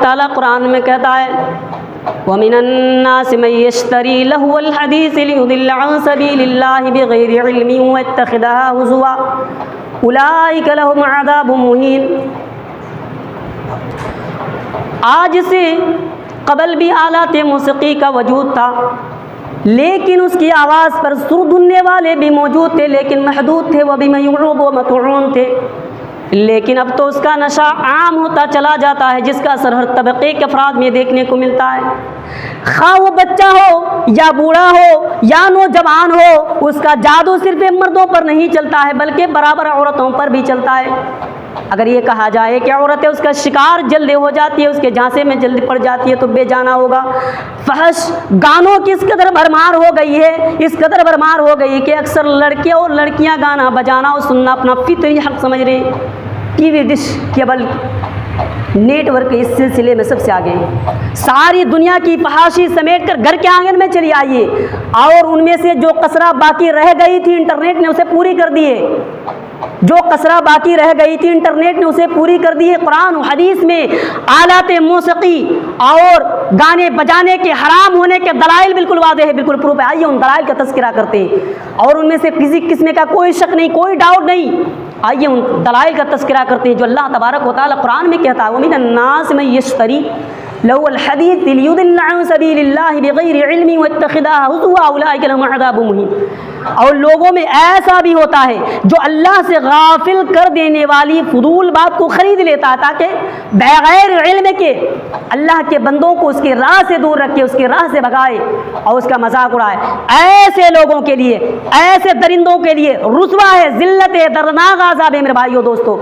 تعالیٰ قرآن میں کہتا ہے وَمِنَ النَّاسِ مَن يَشْتَرِي لَهْوَ الْحَدِيثِ لِيُضِلَّ عَن سَبِيلِ اللَّهِ بِغَيْرِ عِلْمٍ وَيَتَّخِذَهَا هُزُوًا أُولَٰئِكَ لَهُمْ عَذَابٌ مُّهِينٌ۔ آج سے قبل بھی آلات موسیقی کا وجود تھا، لیکن اس کی آواز پر سر دھننے والے بھی موجود تھے، لیکن محدود تھے، وہ بھی میعوب و مطعون تھے۔ لیکن اب تو اس کا نشہ عام ہوتا چلا جاتا ہے، جس کا اثر ہر طبقے کے افراد میں دیکھنے کو ملتا ہے، خواہ وہ بچہ ہو یا بوڑھا ہو یا نوجوان ہو۔ اس کا جادو صرف مردوں پر نہیں چلتا ہے بلکہ برابر عورتوں پر بھی چلتا ہے۔ اگر یہ کہا جائے کہ عورتیں اس کا شکار جلدی ہو جاتی ہے، اس کے جھانسے میں جلدی پڑ جاتی ہے، تو بے جانا ہوگا۔ فحش گانوں کی اس قدر بھرمار ہو گئی ہے، اس قدر بھرمار ہو گئی کہ اکثر لڑکے اور لڑکیاں گانا بجانا اور سننا اپنا فطری حق سمجھ رہے ہیں۔ T V dish cable network اس سلسلے میں سب سے آگے ہیں۔ ساری دنیا کی فحاشی سمیٹ کر گھر کے آنگن میں چلی آئیے، اور ان میں سے جو کسرہ باقی رہ گئی تھی انٹرنیٹ نے اسے پوری کر دی ہے۔ جو کسرہ باقی رہ گئی تھی انٹرنیٹ نے اسے پوری کر دی ہے۔ قرآن و حدیث میں آلات موسیقی اور گانے بجانے کے حرام ہونے کے دلائل بالکل واضح ہے، بالکل پروف ہے۔ آئیے ان دلائل کا تذکرہ کرتے ہیں، اور ان میں سے کسی قسم کا کوئی شک نہیں، کوئی ڈاؤٹ نہیں۔ آئیے ان دلائل کا تذکرہ کرتے ہیں جو اللہ تبارک و تعالیٰ قرآن میں کہتا ہے وَمِنَ النَّاسِ مَن يَشْتَرِي لَهْوَ الْحَدِيثِ لِيُضِلَّ عَن سَبِيلِ اللَّهِ بِغَيْرِ عِلْمٍ وَيَتَّخِذَهَا هُزُوًا أُولَٰئِكَ لَهُمْ عَذَابٌ مُّهِينٌ۔ اور لوگوں میں ایسا بھی ہوتا ہے جو اللہ سے غافل کر دینے والی فضول بات کو خرید لیتا ہے تاکہ بغیر علم کے اللہ کے بندوں کو اس کے راہ سے دور رکھے، اس کے راہ سے بھگائے اور اس کا مذاق اڑائے۔ ایسے لوگوں کے لیے، ایسے درندوں کے لیے رسوا ہے، ذلت ہے، دردناک عذاب ہے میرے بھائیو دوستو۔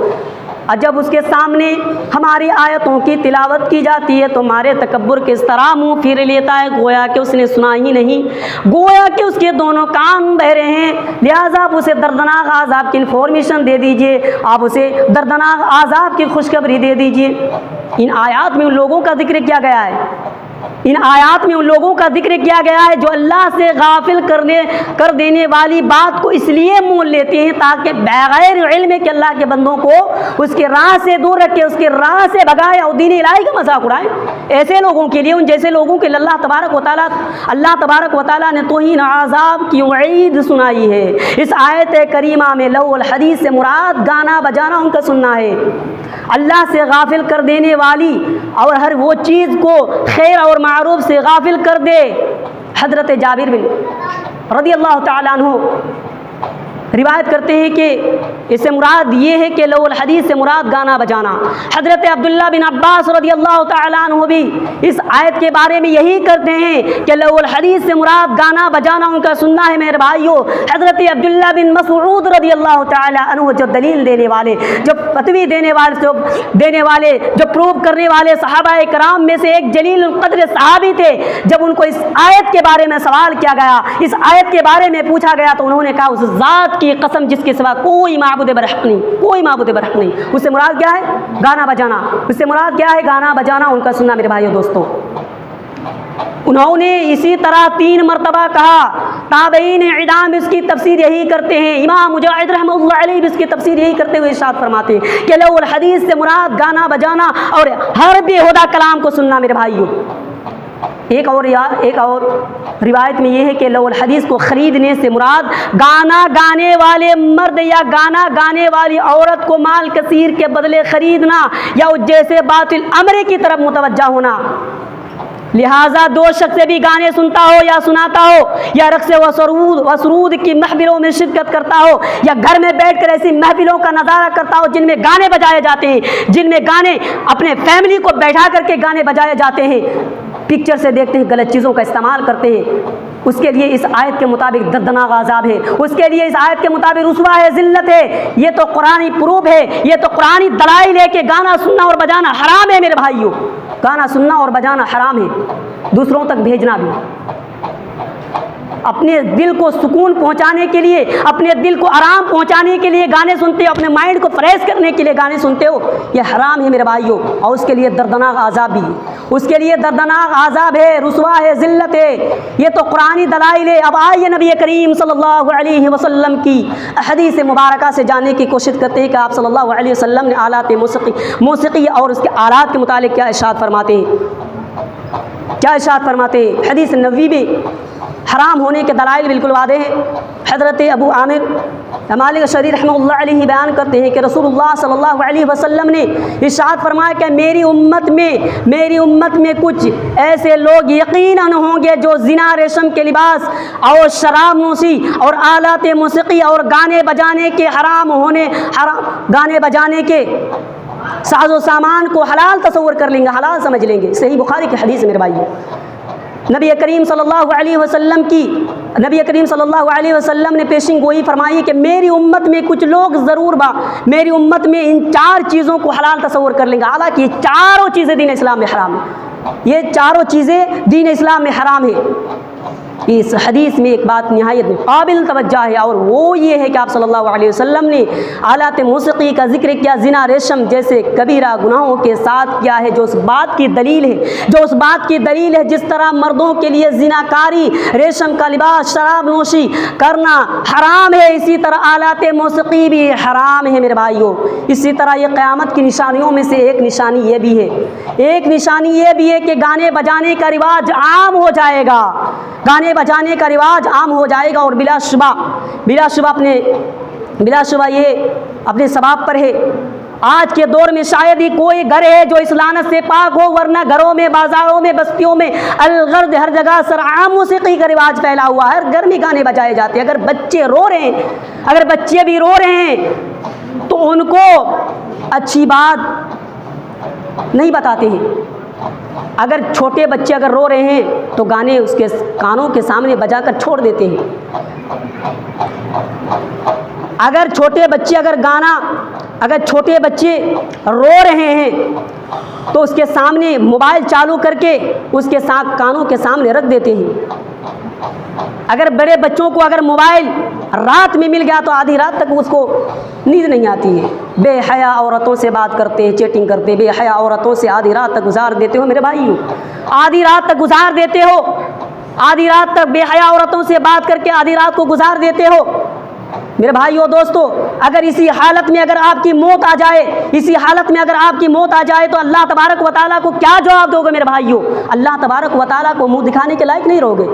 اور جب اس کے سامنے ہماری آیتوں کی تلاوت کی جاتی ہے تو ہمارے تکبر کے اس طرح منہ پھیر لیتا ہے گویا کہ اس نے سنا ہی نہیں، گویا کہ اس کے دونوں کان بہرے ہیں۔ لہٰذا آپ اسے دردناک عذاب کی انفارمیشن دے دیجئے، آپ اسے دردناک عذاب کی خوشخبری دے دیجئے۔ ان آیات میں ان لوگوں کا ذکر کیا گیا ہے، ان آیات میں ان لوگوں کا ذکر کیا گیا ہے جو اللہ سے غافل کر دینے والی بات کو اس لیے مول لیتے ہیں تاکہ بغیر علم کے اللہ کے بندوں کو اس کے راہ سے دور رکھے، اس کے راہ سے بھگائے اور دین الہی کا مذاق اڑائے۔ ایسے لوگوں کے لیے، ان جیسے لوگوں کے لیے اللہ تبارک و تعالیٰ نے توہین عذاب کی وعید سنائی ہے۔ اس آیت کریمہ میں لو الحدیث سے مراد گانا بجانا ان کا سننا ہے، اللہ سے غافل کر دینے والی اور ہر وہ چیز کو خیر اور معروف سے غافل کر دے۔ حضرت جابر بن رضی اللہ تعالیٰ عنہ روایت کرتے ہیں کہ اس سے مراد یہ ہے کہ لو الحدیث سے مراد گانا بجانا۔ حضرت عبداللہ بن عباس رضی اللہ تعالیٰ عنہ بھی اس آیت کے بارے میں یہی کرتے ہیں کہ لو الحدیث سے مراد گانا بجانا ان کا سننا ہے میرے بھائیو۔ حضرت عبداللہ بن مسعود رضی اللہ تعالیٰ عنہ جو دلیل دینے والے، جو فتوی دینے والے، جو پروف کرنے والے صحابہ کرام میں سے ایک جلیل القدر صحابی تھے، جب ان کو اس آیت کے بارے میں سوال کیا گیا، اس آیت کے بارے میں پوچھا گیا تو انہوں نے کہا اس ذات کی قسم جس کے سوا کوئی معبود برحق نہیں، کوئی معبود برحق نہیں۔ اس سے مراد کیا ہے؟ گانا بجانا۔ اس سے مراد کیا ہے؟ گانا بجانا ان کا سننا میرے بھائیو دوستو۔ انہوں نے اسی طرح 3 مرتبہ کہا۔ تابعین اعدام اس کی تفسیر یہی کرتے ہیں، امام مجاہد رحمہ اللہ علیہ اس کی تفسیر یہی کرتے ہوئے ارشاد فرماتے ہیں کہ لو الحدیث سے مراد گانا بجانا اور ہر بےہودہ کلام کو سننا میرے بھائیو۔ ایک اور روایت میں یہ ہے کہ لو الحدیث کو خریدنے سے مراد گانا گانے والے مرد یا گانا گانے والی عورت کو مال کثیر کے بدلے خریدنا یا اس جیسے باطل امر کی طرف متوجہ ہونا۔ لہٰذا 2 شخص سے بھی گانے سنتا ہو یا سناتا ہو یا رقص و سرود کی محفلوں میں شرکت کرتا ہو یا گھر میں بیٹھ کر ایسی محفلوں کا نظارہ کرتا ہو جن میں گانے بجائے جاتے ہیں، جن میں گانے اپنے فیملی کو بیٹھا کر کے گانے بجائے جاتے ہیں، پکچر سے دیکھتے ہیں، غلط چیزوں کا استعمال کرتے ہیں، اس کے لیے اس آیت کے مطابق دردناک عذاب ہے، اس کے لیے اس آیت کے مطابق رسوا ہے، ذلت ہے۔ یہ تو قرآنی پروف ہے، یہ تو قرآنی دلائل ہے کہ گانا سننا اور بجانا حرام ہے میرے بھائیوں۔ گانا سننا اور بجانا حرام ہے، دوسروں تک بھیجنا بھی۔ اپنے دل کو سکون پہنچانے کے لیے، اپنے دل کو آرام پہنچانے کے لیے گانے سنتے ہو، اپنے مائنڈ کو فریش کرنے کے لیے گانے سنتے ہو، یہ حرام ہے میرے بھائیوں، اور اس کے لیے دردناک عذاب بھی ہے۔ اس کے لیے دردناک عذاب ہے، رسوا ہے، ذلت ہے۔ یہ تو قرآنی دلائل ہے۔ اب آئیے نبی کریم صلی اللہ علیہ وسلم کی حدیث مبارکہ سے جاننے کی کوشش کرتے ہیں کہ آپ صلی اللہ علیہ وسلم نے آلات موسیقی اور اس کے آلات کے متعلق کیا ارشاد فرماتے ہیں، کیا ارشاد فرماتے ہیں۔ حدیث نبوی میں حرام ہونے کے دلائل بالکل واضح ہیں۔ حضرت ابو عامر مالک اشعری رحمہ اللہ علیہ بیان کرتے ہیں کہ رسول اللہ صلی اللہ علیہ وسلم نے ارشاد فرمایا کہ میری امت میں کچھ ایسے لوگ یقیناً ہوں گے جو زنا، ریشم کے لباس اور شراب نوشی اور آلات موسیقی اور گانے بجانے کے ساز و سامان کو حلال تصور کر لیں گے، حلال سمجھ لیں گے۔ صحیح بخاری کی حدیث ہے میرے بھائیو۔ نبی کریم صلی اللہ علیہ وسلم نے پیشن گوئی فرمائی کہ میری امت میں کچھ لوگ ضرور میری امت میں ان 4 چیزوں کو حلال تصور کر لیں گے، حالانکہ یہ چاروں چیزیں دین اسلام میں حرام ہیں، یہ چاروں چیزیں دین اسلام میں حرام ہیں۔ اس حدیث میں ایک بات نہایت قابل توجہ ہے، اور وہ یہ ہے کہ آپ صلی اللہ علیہ وسلم نے آلات موسیقی کا ذکر کیا زنا، ریشم جیسے کبیرہ گناہوں کے ساتھ کیا ہے، جو اس بات کی دلیل ہے جس طرح مردوں کے لیے زنا کاری، ریشم کا لباس، شراب نوشی کرنا حرام ہے، اسی طرح آلات موسیقی بھی حرام ہے میرے بھائیوں۔ اسی طرح یہ قیامت کی نشانیوں میں سے ایک نشانی یہ بھی ہے کہ گانے بجانے کا رواج عام ہو جائے گا، اور بلا شبہ یہ اپنے ثواب پر ہے۔ آج کے دور میں شاید ہی کوئی گھر ہے جو اس لعنت سے پاک ہو، ورنہ گھروں میں، بازاروں میں، بستیوں میں الغرض ہر جگہ سرعام موسیقی کا رواج پھیلا ہوا ہے، ہر گھر میں گانے بجائے جاتے ہیں۔ اگر بچے بھی رو رہے ہیں تو ان کو اچھی بات نہیں بتاتے ہیں۔ اگر چھوٹے بچے اگر رو رہے ہیں تو گانے اس کے کانوں کے سامنے بجا کر چھوڑ دیتے ہیں۔ اگر چھوٹے بچے رو رہے ہیں تو اس کے سامنے موبائل چالو کر کے اس کے ساتھ کانوں کے سامنے رکھ دیتے ہیں۔ اگر بڑے بچوں کو اگر موبائل رات میں مل گیا تو آدھی رات تک اس کو نیند نہیں آتی ہے، بے حیا عورتوں سے بات کرتے ہیں، چیٹنگ کرتے ہیں، بے حیا عورتوں سے آدھی رات تک گزار دیتے ہو میرے بھائیو، آدھی رات تک بے حیا عورتوں سے بات کر کے آدھی رات کو گزار دیتے ہو میرے بھائیو۔ دوستو، اگر اسی حالت میں اگر آپ کی موت آ جائے تو اللہ تبارک و تعالیٰ کو کیا جواب دو گے میرے بھائیو؟ اللہ تبارک و تعالیٰ کو منہ دکھانے کے لائق نہیں رہو گے۔